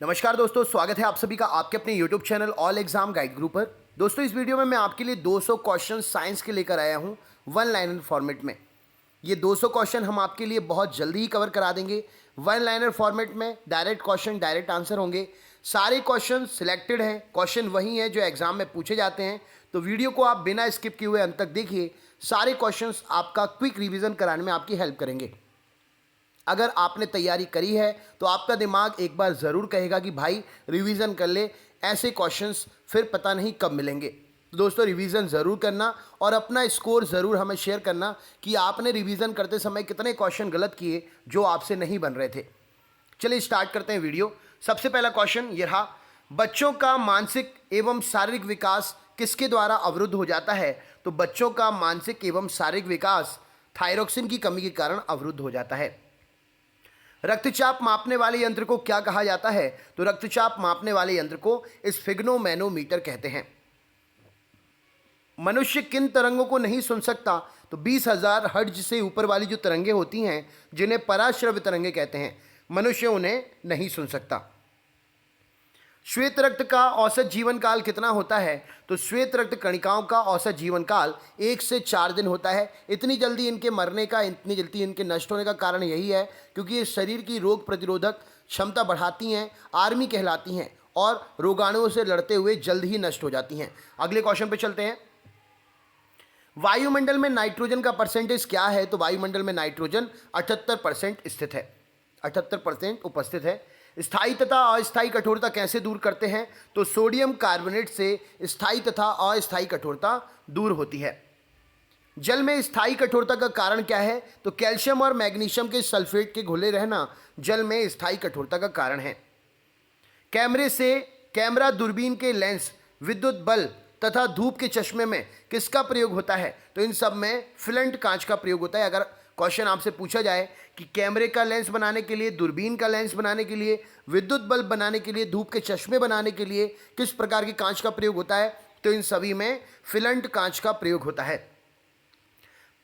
नमस्कार दोस्तों, स्वागत है आप सभी का आपके अपने YouTube channel all exam guide group पर। दोस्तों, इस वीडियो में मैं आपके लिए 200 क्वेश्चन साइंस के लेकर आया हूं वन लाइनर फॉर्मेट में। ये 200 क्वेश्चन हम आपके लिए बहुत जल्दी ही कवर करा देंगे। वन लाइनर फॉर्मेट में डायरेक्ट क्वेश्चन डायरेक्ट आंसर होंगे। सारे क्वेश्चन सिलेक्टेड हैं, क्वेश्चन वही हैं जो एग्जाम में पूछे जाते हैं। तो वीडियो को आप बिना स्किप किए हुए अंत तक देखिए। सारे क्वेश्चन आपका क्विक रिविजन कराने में आपकी हेल्प करेंगे। अगर आपने तैयारी करी है तो आपका दिमाग एक बार ज़रूर कहेगा कि भाई रिवीजन कर ले, ऐसे क्वेश्चंस फिर पता नहीं कब मिलेंगे। तो दोस्तों, रिवीजन ज़रूर करना और अपना स्कोर ज़रूर हमें शेयर करना कि आपने रिवीजन करते समय कितने क्वेश्चन गलत किए जो आपसे नहीं बन रहे थे। चलिए स्टार्ट करते हैं वीडियो। सबसे पहला क्वेश्चन ये रहा, बच्चों का मानसिक एवं शारीरिक विकास किसके द्वारा अवरुद्ध हो जाता है? तो बच्चों का मानसिक एवं शारीरिक विकास थायरोक्सिन की कमी के कारण अवरुद्ध हो जाता है। रक्तचाप मापने वाले यंत्र को क्या कहा जाता है? तो रक्तचाप मापने वाले यंत्र को स्फिग्नोमैनोमीटर कहते हैं। मनुष्य किन तरंगों को नहीं सुन सकता? तो 20,000 हर्ट्ज से ऊपर वाली जो तरंगे होती हैं, जिन्हें पराश्रव्य तरंगे कहते हैं, मनुष्य उन्हें नहीं सुन सकता। श्वेत रक्त का औसत जीवन काल कितना होता है? तो श्वेत रक्त कणिकाओं का औसत जीवन काल 1 से 4 दिन होता है। इतनी जल्दी इनके मरने का, इतनी जल्दी इनके नष्ट होने का कारण यही है क्योंकि ये शरीर की रोग प्रतिरोधक क्षमता बढ़ाती हैं, आर्मी कहलाती हैं और रोगाणुओं से लड़ते हुए जल्द ही नष्ट हो जाती हैं। अगले क्वेश्चन पे चलते हैं। वायुमंडल में नाइट्रोजन का परसेंटेज क्या है? तो वायुमंडल में नाइट्रोजन 78% स्थित है, 78% उपस्थित है। स्थायी तथा अस्थायी कठोरता कैसे दूर करते हैं? तो सोडियम कार्बोनेट से स्थायी तथा अस्थायी कठोरता दूर होती है। जल में स्थायी कठोरता का कारण क्या है? तो कैल्शियम और मैग्नीशियम के सल्फेट के घुले रहना जल में स्थायी कठोरता का कारण है। कैमरा दूरबीन के लेंस, विद्युत बल्ब तथा धूप के चश्मे में किसका प्रयोग होता है? तो इन सब में फिलेंट कांच का प्रयोग होता है। अगर क्वेश्चन आपसे पूछा जाए कि कैमरे का लेंस बनाने के लिए, दूरबीन का लेंस बनाने के लिए, विद्युत बल्ब बनाने के लिए, धूप के चश्मे बनाने के लिए किस प्रकार की कांच का प्रयोग होता है? तो इन सभी में फिलेंट कांच का प्रयोग होता है।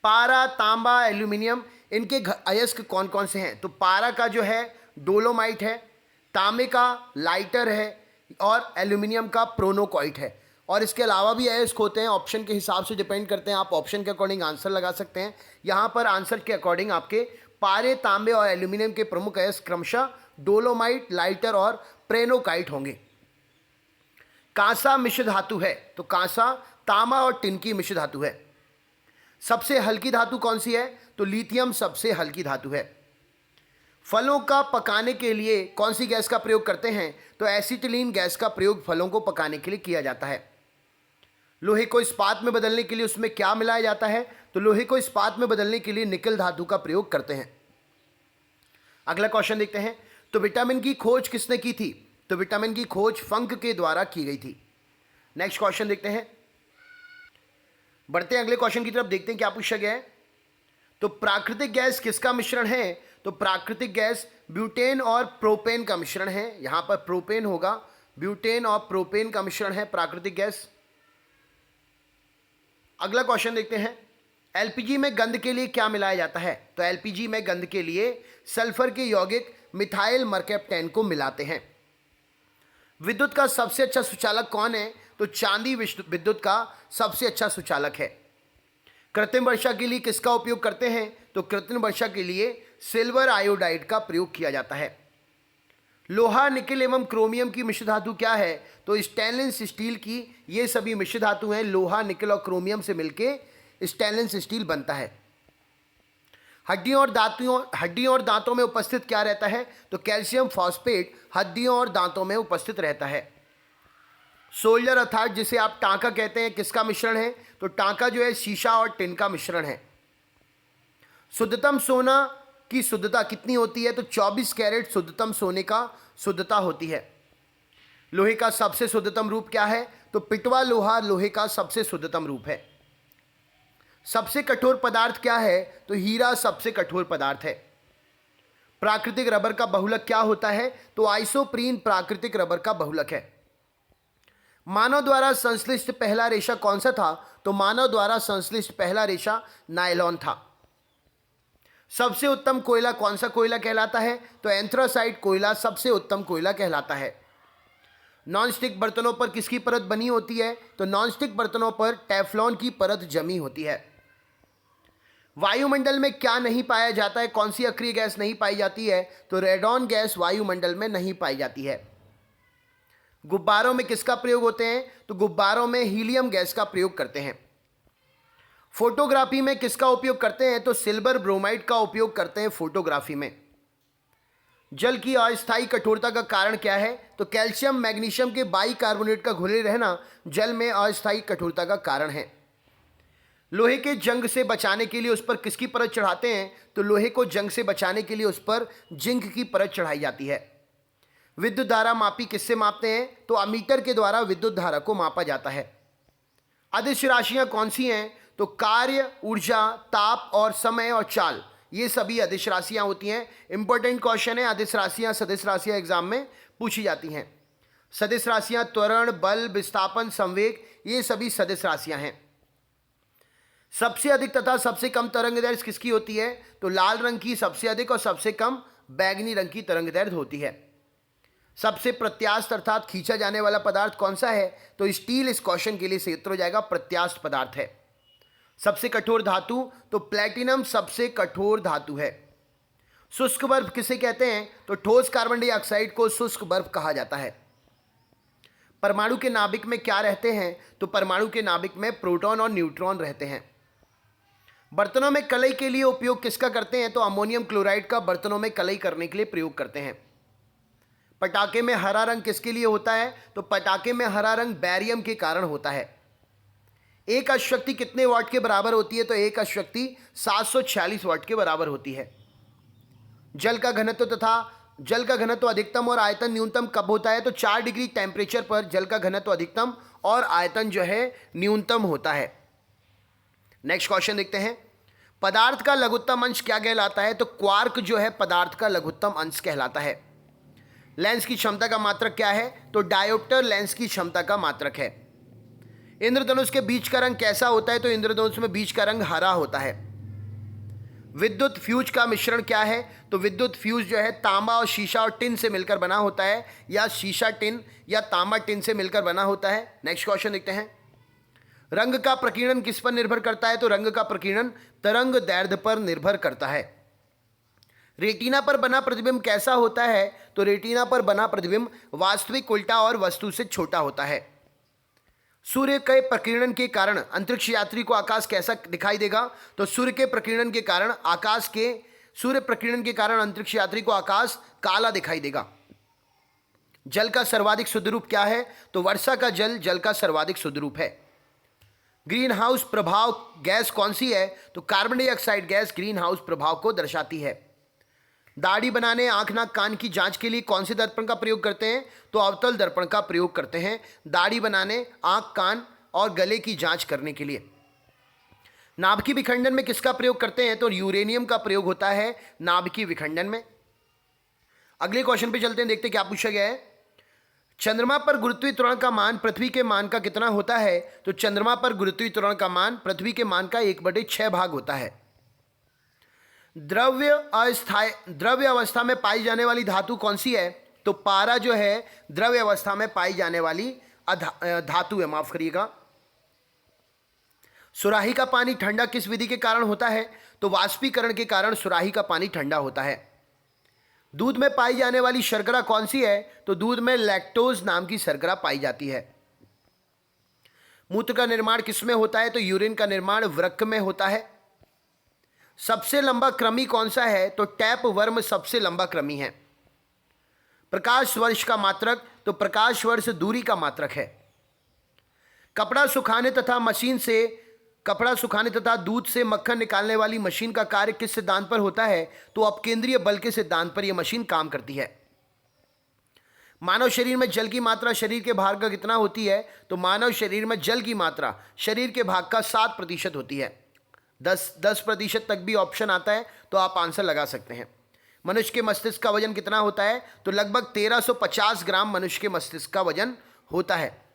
पारा, तांबा, एल्यूमिनियम, इनके अयस्क कौन कौन से हैं? तो पारा का जो है डोलोमाइट है, तांबे का लाइटर है और एल्यूमिनियम का प्रोनोकॉइट है। और इसके अलावा भी अयस्क होते हैं, ऑप्शन के हिसाब से डिपेंड करते हैं। आप ऑप्शन के अकॉर्डिंग आंसर लगा सकते हैं। यहाँ पर आंसर के अकॉर्डिंग आपके पारे, तांबे और एल्यूमिनियम के प्रमुख अयस्क क्रमशः डोलोमाइट, लाइटर और प्रेनोकाइट होंगे। कांसा मिश्र धातु है, तो कांसा तांबा और टिन की मिश्र धातु है। सबसे हल्की धातु कौन सी है? तो लिथियम सबसे हल्की धातु है। फलों का पकाने के लिए कौन सी गैस का प्रयोग करते हैं? तो एसिटिलीन गैस का प्रयोग फलों को पकाने के लिए किया जाता है। लोहे को इस्पात में बदलने के लिए उसमें क्या मिलाया जाता है? तो लोहे को इस्पात में बदलने के लिए निकल धातु का प्रयोग करते हैं। अगला क्वेश्चन देखते हैं। तो विटामिन की खोज किसने की थी? तो विटामिन की खोज फंक के द्वारा की गई थी। नेक्स्ट क्वेश्चन देखते हैं। बढ़ते हैं अगले क्वेश्चन की तरफ, देखते हैं क्या पूछा गया है। तो प्राकृतिक गैस किसका मिश्रण है? तो प्राकृतिक गैस ब्यूटेन और प्रोपेन का मिश्रण है। यहां पर प्रोपेन होगा, ब्यूटेन और प्रोपेन का मिश्रण है प्राकृतिक गैस। अगला क्वेश्चन देखते हैं। एलपीजी में गंध के लिए क्या मिलाया जाता है? तो एलपीजी में गंध के लिए सल्फर के यौगिक मिथाइल मरकैप्टेन को मिलाते हैं। विद्युत का सबसे अच्छा सुचालक कौन है? तो चांदी विद्युत का सबसे अच्छा सुचालक है। कृत्रिम वर्षा के लिए किसका उपयोग करते हैं? तो कृत्रिम वर्षा के लिए सिल्वर आयोडाइड का प्रयोग किया जाता है। लोहा, निकेल एवं क्रोमियम की मिश्र धातु क्या है? तो स्टेनलेस स्टील की ये सभी मिश्र धातु हैं। लोहा, निकेल और क्रोमियम से मिलके स्टेनलेस स्टील बनता है। हड्डियों और दांतों में उपस्थित क्या रहता है? तो कैल्शियम फॉस्फेट हड्डियों और दांतों में उपस्थित रहता है। सोल्डर अर्थात जिसे आप टांका कहते हैं, किसका मिश्रण है? तो टांका जो है शीशा और टिन का मिश्रण है। शुद्धतम सोना की शुद्धता कितनी होती है? तो 24 कैरेट शुद्धतम सोने का शुद्धता होती है। लोहे का सबसे शुद्धतम रूप क्या है? तो पिटवा लोहा लोहे का सबसे शुद्धतम रूप है। सबसे कठोर पदार्थ क्या है? तो हीरा सबसे कठोर पदार्थ है। प्राकृतिक रबर का बहुलक क्या होता है? तो आइसोप्रीन प्राकृतिक रबर का बहुलक है। मानव द्वारा संश्लिष्ट पहला रेशा कौन सा था? तो मानव द्वारा संश्लिष्ट पहला रेशा नायलॉन था। सबसे उत्तम कोयला कौन सा कोयला कहलाता है? तो एंथ्रासाइट कोयला सबसे उत्तम कोयला कहलाता है। नॉनस्टिक बर्तनों पर किसकी परत बनी होती है? तो नॉनस्टिक बर्तनों पर टेफ्लॉन की परत जमी होती है। वायुमंडल में क्या नहीं पाया जाता है? कौन सी अक्रिय गैस नहीं पाई जाती है? तो रेडॉन गैस वायुमंडल में नहीं पाई जाती है। गुब्बारों में किसका प्रयोग होते हैं? तो गुब्बारों में हीलियम गैस का प्रयोग करते हैं। फोटोग्राफी में किसका उपयोग करते हैं? तो सिल्वर ब्रोमाइड का उपयोग करते हैं फोटोग्राफी में। जल की अस्थायी कठोरता का कारण क्या है? तो कैल्शियम मैग्नीशियम के बाइकार्बोनेट का घुले रहना जल में अस्थायी कठोरता का कारण है। लोहे के जंग से बचाने के लिए उस पर किसकी परत चढ़ाते हैं? तो लोहे को जंग से बचाने के लिए उस पर जिंक की परत चढ़ाई जाती है। विद्युत धारा मापी किससे मापते हैं? तो अमीटर के द्वारा विद्युत धारा को मापा जाता है। अदिश राशियां कौन सी हैं? तो कार्य, ऊर्जा, ताप और समय और चाल, ये सभी अदिश राशियां होती हैं। इंपॉर्टेंट क्वेश्चन है, अदिश राशियां सदिश राशियां एग्जाम में पूछी जाती हैं। सदिश राशियां त्वरण, बल, विस्थापन, संवेग, ये सभी सदिश राशियां हैं। सबसे अधिक तथा सबसे कम तरंग दैर्घ्य किसकी होती है? तो लाल रंग की सबसे अधिक और सबसे कम बैगनी रंग की तरंग दैर्घ्य होती है। सबसे प्रत्यास्थ अर्थात खींचा जाने वाला पदार्थ कौन सा है? तो स्टील इस क्वेश्चन के लिए सही उत्तर हो जाएगा, प्रत्यास्थ पदार्थ है। सबसे कठोर धातु? तो प्लेटिनम सबसे कठोर धातु है। शुष्क बर्फ किसे कहते हैं? तो ठोस कार्बन डाइऑक्साइड को शुष्क बर्फ कहा जाता है। परमाणु के नाभिक में क्या रहते हैं? तो परमाणु के नाभिक में प्रोटॉन और न्यूट्रॉन रहते हैं। बर्तनों में कलई के लिए उपयोग किसका करते हैं? तो अमोनियम क्लोराइड का बर्तनों में कलई करने के लिए प्रयोग करते हैं। पटाखे में हरा रंग किसके लिए होता है? तो पटाखे में हरा रंग बैरियम के कारण होता है। एक अश्वशक्ति कितने वाट के बराबर होती है? तो एक अश्वशक्ति 746 वाट के बराबर होती है। जल का घनत्व अधिकतम और आयतन न्यूनतम कब होता है? तो 4 डिग्री टेम्परेचर पर जल का घनत्व अधिकतम और आयतन जो है न्यूनतम होता है। नेक्स्ट क्वेश्चन देखते हैं। पदार्थ का लघुत्तम अंश क्या कहलाता है? तो क्वार्क जो है पदार्थ का लघुत्तम अंश कहलाता है। लेंस की क्षमता का मात्रक क्या है? तो डायोप्टर लेंस की क्षमता का मात्रक है। इंद्रधनुष के बीच का रंग कैसा होता है? तो इंद्रधनुष में बीच का रंग हरा होता है। विद्युत फ्यूज का मिश्रण क्या है? तो विद्युत फ्यूज जो है तांबा और शीशा और टिन से मिलकर बना होता है, या शीशा टिन या तांबा टिन से मिलकर बना होता है। नेक्स्ट क्वेश्चन देखते हैं। रंग का प्रकीर्णन किस पर निर्भर करता है? तो रंग का प्रकीर्णन तरंग दैर्घ्य पर निर्भर करता है। रेटिना पर बना प्रतिबिंब कैसा होता है? तो रेटिना पर बना प्रतिबिंब वास्तविक, उल्टा और वस्तु से छोटा होता है। सूर्य के प्रकीर्णन के कारण अंतरिक्ष यात्री को आकाश कैसा दिखाई देगा? तो सूर्य के प्रकीर्णन के कारण अंतरिक्ष यात्री को आकाश काला दिखाई देगा। जल का सर्वाधिक शुद्ध रूप क्या है? तो वर्षा का जल का सर्वाधिक शुद्ध रूप है। ग्रीन हाउस प्रभाव गैस कौन सी है? तो carbon dioxide gas green house प्रभाव को दर्शाती है। दाढ़ी बनाने, आंख, नाक, कान की जांच के लिए कौन से दर्पण का प्रयोग करते हैं? तो अवतल दर्पण का प्रयोग करते हैं दाढ़ी बनाने, आंख, कान और गले की जांच करने के लिए। नाभिकीय विखंडन में किसका प्रयोग करते हैं? तो यूरेनियम का प्रयोग होता है नाभिकीय विखंडन में। अगले क्वेश्चन पे चलते हैं, देखते हैं क्या पूछा गया है। चंद्रमा पर गुरुत्वीय त्वरण का मान पृथ्वी के मान का कितना होता है? तो चंद्रमा पर गुरुत्वीय त्वरण का मान पृथ्वी के मान का 1/6 भाग होता है। द्रव्य अवस्था में पाई जाने वाली धातु कौन सी है? तो पारा जो है द्रव्य अवस्था में पाई जाने वाली धातु है, माफ करिएगा। सुराही का पानी ठंडा किस विधि के कारण होता है? तो वाष्पीकरण के कारण सुराही का पानी ठंडा होता है। दूध में पाई जाने वाली शर्करा कौन सी है? तो दूध में लैक्टोज नाम की शर्करा पाई जाती है। मूत्र का निर्माण किसमें होता है? तो यूरिन का निर्माण वृक्क में होता है। सबसे लंबा कृमि कौन सा है? तो टैप वर्म सबसे लंबा कृमि है। प्रकाश वर्ष का मात्रक? तो प्रकाश वर्ष दूरी का मात्रक है। कपड़ा सुखाने तथा दूध से मक्खन निकालने वाली मशीन का कार्य किस सिद्धांत पर होता है? तो अपकेंद्रीय बल के सिद्धांत पर यह मशीन काम करती है। मानव शरीर में जल की मात्रा शरीर के भाग का कितना होती है? तो मानव शरीर में जल की मात्रा शरीर के भाग का 7% होती है। 10% तक भी ऑप्शन आता है तो आप आंसर लगा सकते हैं। मनुष्य के मस्तिष्क का वजन कितना होता है? तो लगभग 1350 ग्राम मनुष्य के मस्तिष्क का वजन होता है।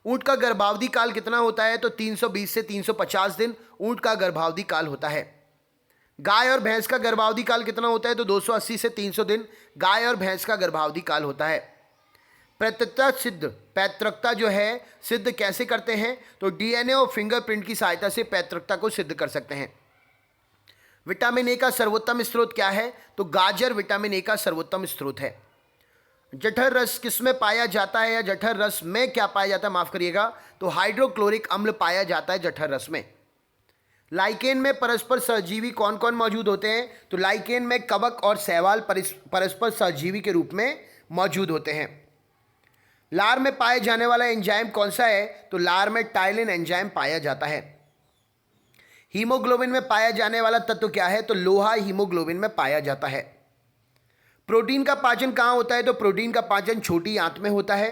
ऊंट का गर्भावधि काल कितना होता है? तो 320 से 350 दिन ऊंट का गर्भावधि काल होता है। गाय और भैंस का गर्भावधि काल कितना होता है? तो 280 से 300 दिन गाय और भैंस का गर्भावधि काल होता है। पैतृकता सिद्ध, पैतृकता जो है सिद्ध कैसे करते हैं? तो डीएनए और फिंगरप्रिंट की सहायता से पैतृकता को सिद्ध कर सकते हैं। विटामिन ए का सर्वोत्तम स्रोत क्या है? तो गाजर विटामिन ए का सर्वोत्तम स्रोत है। जठर रस किस में पाया जाता है, या जठर रस में क्या पाया जाता है, माफ करिएगा, तो हाइड्रोक्लोरिक अम्ल पाया जाता है जठर रस में। लाइकेन में परस्पर सहजीवी कौन कौन मौजूद होते हैं? तो लाइकेन में कवक और शैवाल परस्पर सहजीवी के रूप में मौजूद होते हैं। लार में पाए जाने वाला एंजाइम कौन सा है? तो लार में टाइलिन एंजाइम पाया जाता है। हीमोग्लोबिन में पाया जाने वाला तत्व क्या है? तो लोहा हीमोग्लोबिन में पाया जाता है। प्रोटीन का पाचन कहाँ होता है? तो प्रोटीन का पाचन छोटी आंत में होता है।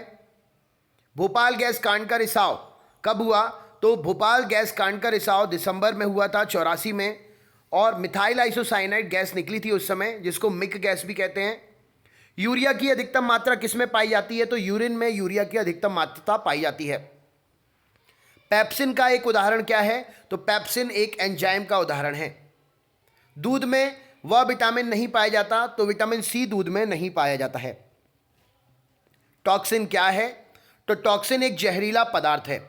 भोपाल गैस कांड का रिसाव कब हुआ? तो भोपाल गैस कांड का रिसाव दिसंबर में हुआ था 84 में, और मिथाइल आइसोसाइनाइड गैस निकली थी उस समय, जिसको मिक गैस भी कहते हैं। यूरिया की अधिकतम मात्रा किसमें पाई जाती है? तो यूरिन में यूरिया की अधिकतम मात्रा पाई जाती है। पेप्सिन का एक उदाहरण क्या है? तो पेप्सिन एक एंजाइम का उदाहरण है। दूध में वह विटामिन नहीं पाया जाता, तो विटामिन सी दूध में नहीं पाया जाता है। टॉक्सिन क्या है? तो टॉक्सिन एक जहरीला पदार्थ है।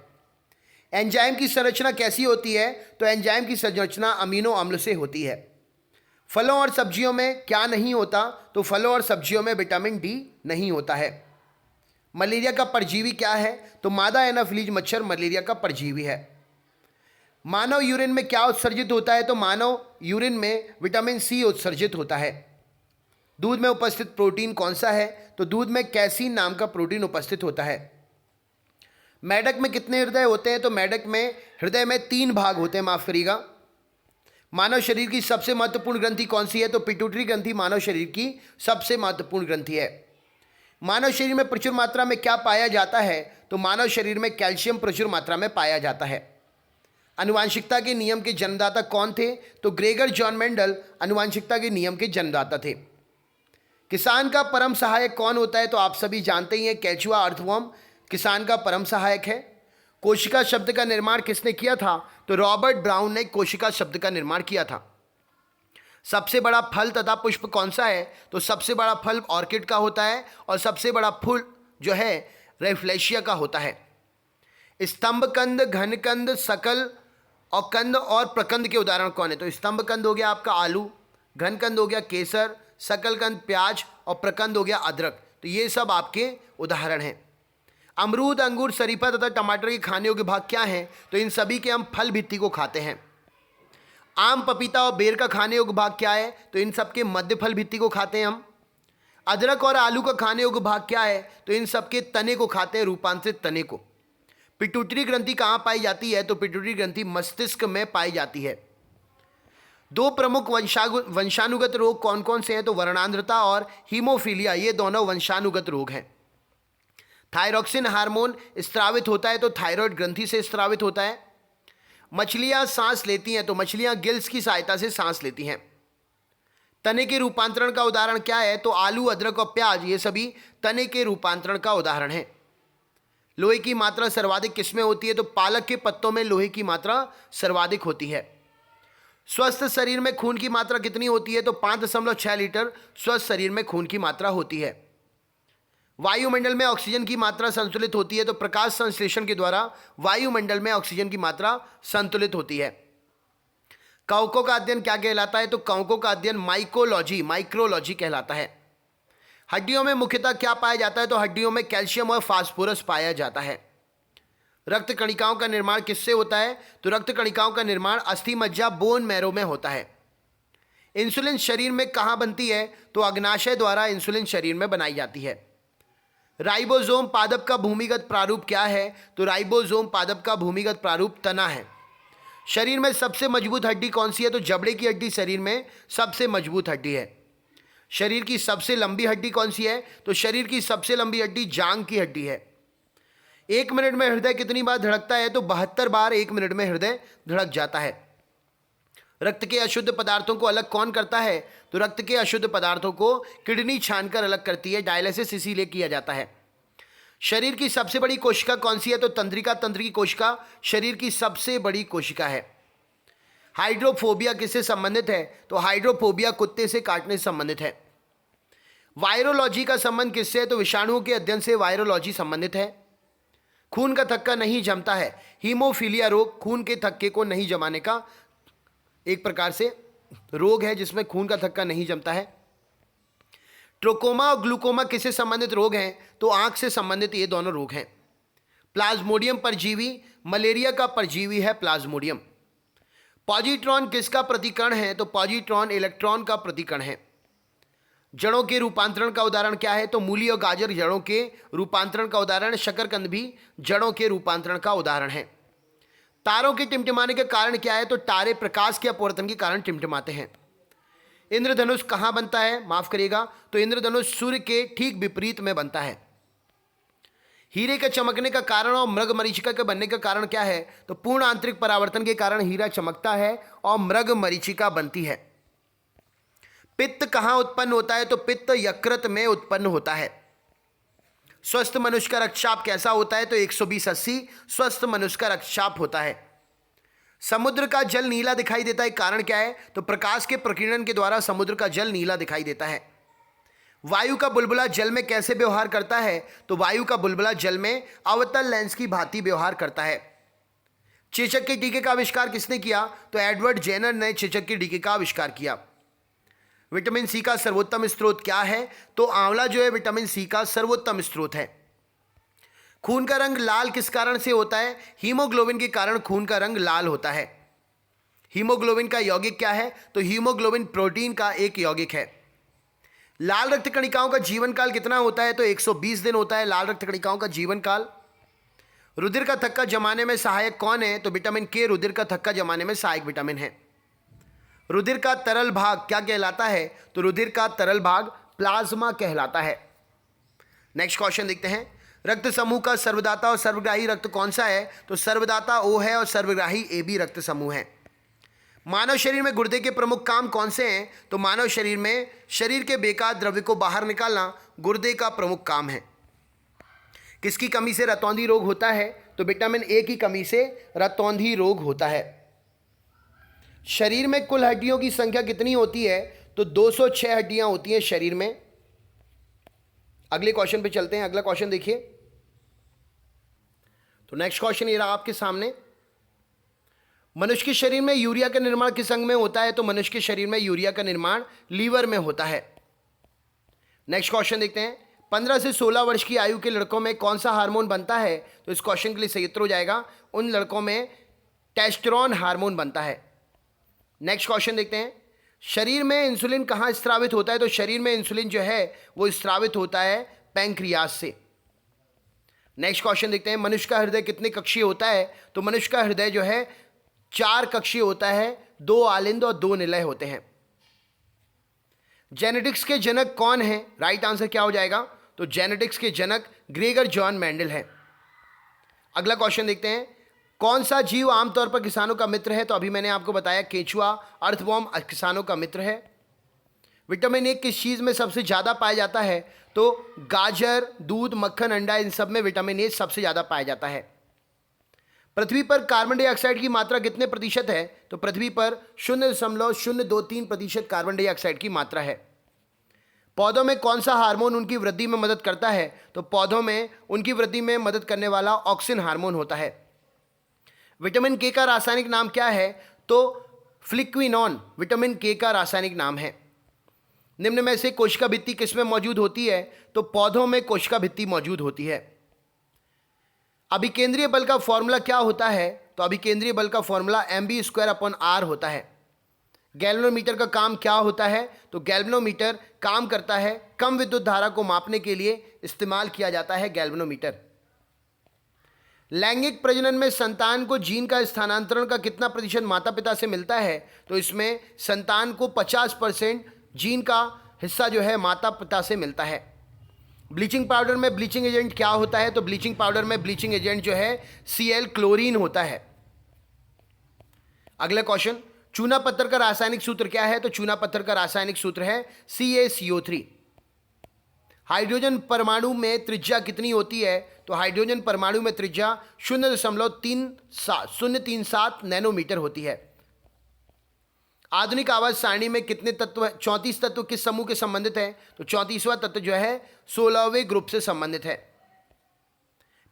एंजाइम की संरचना कैसी होती है? तो एंजाइम की संरचना अमीनो अम्ल से होती है। फलों और सब्जियों में क्या नहीं होता? तो फलों और सब्जियों में विटामिन डी नहीं होता है। मलेरिया का परजीवी क्या है? तो मादा एनाफिलीज मच्छर मलेरिया का परजीवी है। मानव यूरिन में क्या उत्सर्जित होता है? तो मानव यूरिन में विटामिन सी उत्सर्जित होता है। दूध में उपस्थित प्रोटीन कौन सा है? तो दूध में कैसीन नाम का प्रोटीन उपस्थित होता है। मेढक में कितने हृदय होते हैं? तो मेढक में हृदय में 3 भाग होते हैं, माफ करिएगा। मानव शरीर की सबसे महत्वपूर्ण ग्रंथि कौन सी है? तो पिट्यूटरी ग्रंथि मानव शरीर की सबसे महत्वपूर्ण ग्रंथि है। मानव शरीर में प्रचुर मात्रा में क्या पाया जाता है? तो मानव शरीर में कैल्शियम प्रचुर मात्रा में पाया जाता है। आनुवांशिकता के नियम के जन्मदाता कौन थे? तो ग्रेगर जॉन मेंडल आनुवांशिकता के नियम के जन्मदाता थे। किसान का परम सहायक कौन होता है? तो आप सभी जानते ही हैं, केचुआ अर्थवर्म किसान का परम सहायक है। कोशिका शब्द का निर्माण किसने किया था? तो रॉबर्ट ब्राउन ने कोशिका शब्द का निर्माण किया था। सबसे बड़ा फल तथा पुष्प कौन सा है? तो सबसे बड़ा फल ऑर्किड का होता है, और सबसे बड़ा फूल जो है रेफ्लेशिया का होता है। स्तंभ कंद, घन कंद, सकल और कंद और प्रकंद के उदाहरण कौन है? तो स्तंभ कंद हो गया आपका आलू, घन कंद हो गया केसर, सकल कंद प्याज, और प्रकंद हो गया अदरक। तो ये सब आपके उदाहरण हैं। अमरूद, अंगूर, शरीफा तथा टमाटर के खाने योग्य भाग क्या हैं? तो इन सभी के हम फल भित्ति को खाते हैं। आम, पपीता और बेर का खाने योग्य भाग क्या है? तो इन सब के मध्य फल भित्ति को खाते हैं हम। अदरक और आलू का खाने योग्य भाग क्या है? तो इन सब के तने को खाते हैं, रूपांतरित तने को। पिट्यूटरी ग्रंथि कहाँ पाई जाती है? तो पिट्यूटरी ग्रंथि मस्तिष्क में पाई जाती है। 2 प्रमुख वंशानुगत रोग कौन कौन से हैं? तो वर्णांधता और हीमोफीलिया, ये दोनों वंशानुगत रोग हैं। थायरॉक्सिन हार्मोन स्रावित होता है, तो थायराइड ग्रंथि से स्रावित होता है। मछलियां सांस लेती हैं, तो मछलियां गिल्स की सहायता से सांस लेती हैं। तने के रूपांतरण का उदाहरण क्या है? तो आलू, अदरक और प्याज, ये सभी तने के रूपांतरण का उदाहरण है। लोहे की मात्रा सर्वाधिक किसमें होती है? तो पालक के पत्तों में लोहे की मात्रा सर्वाधिक होती है। स्वस्थ शरीर में खून की मात्रा कितनी होती है? तो 5.6 लीटर स्वस्थ शरीर में खून की मात्रा होती है। वायुमंडल में ऑक्सीजन की मात्रा संतुलित होती है, तो प्रकाश संश्लेषण के द्वारा वायुमंडल में ऑक्सीजन की मात्रा संतुलित होती है। कवकों का अध्ययन क्या कहलाता है? तो कवकों का अध्ययन माइक्रोलॉजी कहलाता है। हड्डियों में मुख्यतः क्या पाया जाता है? तो हड्डियों में कैल्शियम और फास्फोरस पाया जाता है। रक्त कणिकाओं का निर्माण किससे होता है? तो रक्त कणिकाओं का निर्माण अस्थि मज्जा, बोन मैरो में होता है। इंसुलिन शरीर में कहाँ बनती है? तो अग्नाशय द्वारा इंसुलिन शरीर में बनाई जाती है। राइबोसोम पादप का भूमिगत प्रारूप क्या है? तो राइबोसोम पादप का भूमिगत प्रारूप तना है। शरीर में सबसे मजबूत हड्डी कौन सी है? तो जबड़े की हड्डी शरीर में सबसे मजबूत हड्डी है। शरीर की सबसे लंबी हड्डी कौन सी है? तो शरीर की सबसे लंबी हड्डी जांघ की हड्डी है। 1 मिनट में हृदय कितनी बार धड़कता है? तो 72 बार 1 मिनट में हृदय धड़क जाता है। रक्त के अशुद्ध पदार्थों को अलग कौन करता है? तो रक्त के अशुद्ध पदार्थों को किडनी छानकर अलग करती है, डायलिसिस इसीलिए किया जाता है। शरीर की सबसे बड़ी कोशिका कौन सी है? तो तंत्रिका तंत्र की कोशिका शरीर की सबसे बड़ी कोशिका है। हाइड्रोफोबिया किससे संबंधित है? तो हाइड्रोफोबिया कुत्ते से काटने से संबंधित है। वायरोलॉजी का संबंध किससे है? तो विषाणुओं के अध्ययन से वायरोलॉजी संबंधित है। खून का थक्का नहीं जमता है, हीमोफीलिया रोग खून के थक्के को नहीं जमाने का एक प्रकार से रोग है जिसमें खून का थक्का नहीं जमता है। ट्रोकोमा और ग्लूकोमा किससे संबंधित रोग हैं? तो आंख से संबंधित ये दोनों रोग हैं। प्लाज्मोडियम परजीवी मलेरिया का परजीवी है प्लाज्मोडियम। पॉजिट्रॉन किसका प्रतिकरण है? तो पॉजिट्रॉन इलेक्ट्रॉन का प्रतिकरण है। जड़ों के रूपांतरण का उदाहरण क्या है? तो मूली और गाजर जड़ों के रूपांतरण का उदाहरण, शकरकंद भी जड़ों के रूपांतरण का उदाहरण है। तारों के टिमटिमाने के कारण क्या है? तो तारे प्रकाश के अपवर्तन के कारण टिमटिमाते हैं। इंद्रधनुष कहाँ बनता है? माफ करिएगा, तो इंद्रधनुष सूर्य के ठीक विपरीत में बनता है। हीरे के चमकने का कारण और मृग मरीचिका के बनने का कारण क्या है? तो पूर्ण आंतरिक परावर्तन के कारण हीरा चमकता है और मृग मरीचिका बनती है। पित्त कहाँ उत्पन्न होता है? तो पित्त यकृत में उत्पन्न होता है। स्वस्थ मनुष्य का रक्तचाप कैसा होता है? तो 120/80 स्वस्थ मनुष्य का रक्तचाप होता है। समुद्र का जल नीला दिखाई देता है, कारण क्या है? तो प्रकाश के प्रकीर्णन के द्वारा समुद्र का जल नीला दिखाई देता है। वायु का बुलबुला जल में कैसे व्यवहार करता है? तो वायु का बुलबुला जल में अवतल लेंस की भांति व्यवहार करता है। चेचक के टीके का आविष्कार किसने किया? तो एडवर्ड जेनर ने चेचक के टीके का आविष्कार किया। विटामिन सी का सर्वोत्तम स्रोत क्या है? तो आंवला जो है विटामिन सी का सर्वोत्तम स्रोत है। खून का रंग लाल किस कारण से होता है? हीमोग्लोबिन के कारण खून का रंग लाल होता है। हीमोग्लोबिन का यौगिक क्या है? तो हीमोग्लोबिन प्रोटीन का एक यौगिक है। लाल रक्त कणिकाओं का जीवन काल कितना होता है? तो 120 दिन होता है लाल रक्त कणिकाओं का जीवन काल। रुधिर का थक्का जमाने में सहायक कौन है? तो विटामिन के रुधिर का थक्का जमाने में सहायक विटामिन है। रुधिर का तरल भाग क्या कहलाता है? तो रुधिर का तरल भाग प्लाज्मा कहलाता है। नेक्स्ट क्वेश्चन देखते हैं। रक्त समूह का सर्वदाता और सर्वग्राही रक्त कौन सा है? तो सर्वदाता ओ है और सर्वग्राही ए बी रक्त समूह है। मानव शरीर में गुर्दे के प्रमुख काम कौन से हैं? तो मानव शरीर में शरीर के बेकार द्रव्य को बाहर निकालना गुर्दे का प्रमुख काम है। किसकी कमी से रतौंधी रोग होता है? तो विटामिन ए की कमी से रतौंधी रोग होता है। शरीर में कुल हड्डियों की संख्या कितनी होती है? तो 206 हड्डियां होती हैं शरीर में। अगले क्वेश्चन पे चलते हैं। अगला क्वेश्चन देखिए। तो नेक्स्ट क्वेश्चन ये रहा आपके सामने। मनुष्य के शरीर में यूरिया का निर्माण किस अंग में होता है? तो मनुष्य के शरीर में यूरिया का निर्माण लीवर में होता है। नेक्स्ट क्वेश्चन देखते हैं। 15 से 16 वर्ष की आयु के लड़कों में कौन सा हार्मोन बनता है? तो इस क्वेश्चन के लिए सही उत्तर हो जाएगा उन लड़कों में टेस्टोस्टेरोन हार्मोन बनता है। नेक्स्ट क्वेश्चन देखते हैं। शरीर में इंसुलिन कहाँ स्रावित होता है? तो शरीर में इंसुलिन जो है वो स्रावित होता है पैंक्रियास से। नेक्स्ट क्वेश्चन देखते हैं। मनुष्य का हृदय कितने कक्षीय होता है? तो मनुष्य का हृदय जो है 4 कक्षीय होता है, 2 आलिंद और 2 निलय होते हैं। जेनेटिक्स के जनक कौन है? राइट आंसर क्या हो जाएगा? तो जेनेटिक्स के जनक ग्रेगर जॉन मेंडल है। अगला क्वेश्चन देखते हैं। कौन सा जीव आमतौर पर किसानों का मित्र है? तो अभी मैंने आपको बताया केंचुआ अर्थवॉर्म किसानों का मित्र है। विटामिन ए किस चीज़ में सबसे ज़्यादा पाया जाता है? तो गाजर, दूध, मक्खन, अंडा, इन सब में विटामिन ए सबसे ज़्यादा पाया जाता है। पृथ्वी पर कार्बन डाइऑक्साइड की मात्रा कितने प्रतिशत है? तो पृथ्वी पर 0.023% कार्बन डाइऑक्साइड की मात्रा है। पौधों में कौन सा हार्मोन उनकी वृद्धि में मदद करता है? तो पौधों में उनकी वृद्धि में मदद करने वाला ऑक्सिन हार्मोन होता है। विटामिन के का रासायनिक नाम क्या है? तो फ्लिक्विनॉन विटामिन के का रासायनिक नाम है। निम्न में से कोशिका भित्ति किसमें मौजूद होती है? तो पौधों में कोशिका भित्ति मौजूद होती है। अभिकेंद्रीय बल का फॉर्मूला क्या होता है? तो अभिकेंद्रीय बल का फॉर्मूला mv²/r होता है। गैल्वेनोमीटर का काम क्या होता है? तो गैल्वेनोमीटर काम करता है कम विद्युत धारा को मापने के लिए इस्तेमाल किया जाता है गैल्वेनोमीटर। लैंगिक प्रजनन में संतान को जीन का स्थानांतरण का कितना प्रतिशत माता पिता से मिलता है? तो इसमें संतान को 50% जीन का हिस्सा जो है माता पिता से मिलता है। ब्लीचिंग पाउडर में ब्लीचिंग एजेंट क्या होता है? तो ब्लीचिंग पाउडर में ब्लीचिंग एजेंट जो है Cl क्लोरीन होता है। अगला क्वेश्चन। चूना पत्थर का रासायनिक सूत्र क्या है? तो चूना पत्थर का रासायनिक सूत्र है CaCO3। हाइड्रोजन परमाणु में त्रिज्या कितनी होती है? तो हाइड्रोजन परमाणु में त्रिज्या 0.037 नैनोमीटर होती है। आधुनिक आवर्त सारणी में कितने तत्व, 34 तत्व किस समूह के संबंधित है? तो 34वां तत्व जो है 16वें ग्रुप से संबंधित है।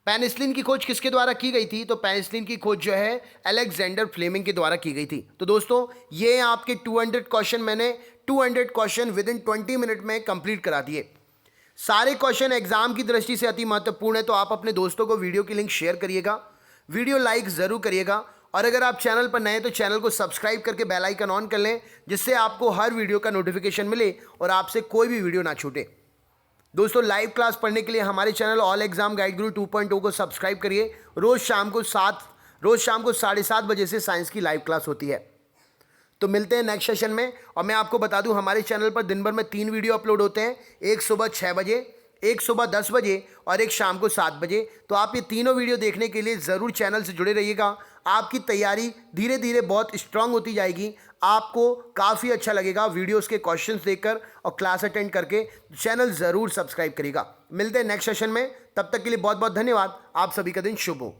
पेनिसिलिन की खोज किसके द्वारा की गई थी? तो पेनिसिलिन की खोज जो है अलेक्जेंडर फ्लेमिंग के द्वारा की गई थी। तो दोस्तों ये आपके 200 क्वेश्चन मैंने 200 क्वेश्चन विद इन 20 मिनट में कंप्लीट करा दिए। सारे क्वेश्चन एग्जाम की दृष्टि से अति महत्वपूर्ण है, तो आप अपने दोस्तों को वीडियो की लिंक शेयर करिएगा, वीडियो लाइक जरूर करिएगा, और अगर आप चैनल पर नए हैं तो चैनल को सब्सक्राइब करके बेल आइकन ऑन कर लें, जिससे आपको हर वीडियो का नोटिफिकेशन मिले और आपसे कोई भी वीडियो ना छूटे। दोस्तों लाइव क्लास पढ़ने के लिए हमारे चैनल ऑल एग्जाम गाइड गुरु 2.0 को सब्सक्राइब करिए। रोज शाम को 7:30 बजे से साइंस की लाइव क्लास होती है। तो मिलते हैं नेक्स्ट सेशन में। और मैं आपको बता दूं हमारे चैनल पर दिन भर में 3 वीडियो अपलोड होते हैं, एक सुबह 6 बजे, एक सुबह 10 बजे और एक शाम को 7 बजे। तो आप ये तीनों वीडियो देखने के लिए ज़रूर चैनल से जुड़े रहिएगा। आपकी तैयारी धीरे धीरे बहुत स्ट्रांग होती जाएगी, आपको काफ़ी अच्छा लगेगा वीडियोस के क्वेश्चंस देखकर और क्लास अटेंड करके। चैनल ज़रूर सब्सक्राइब करिएगा। मिलते हैं नेक्स्ट सेशन में, तब तक के लिए बहुत बहुत धन्यवाद। आप सभी का दिन शुभ हो।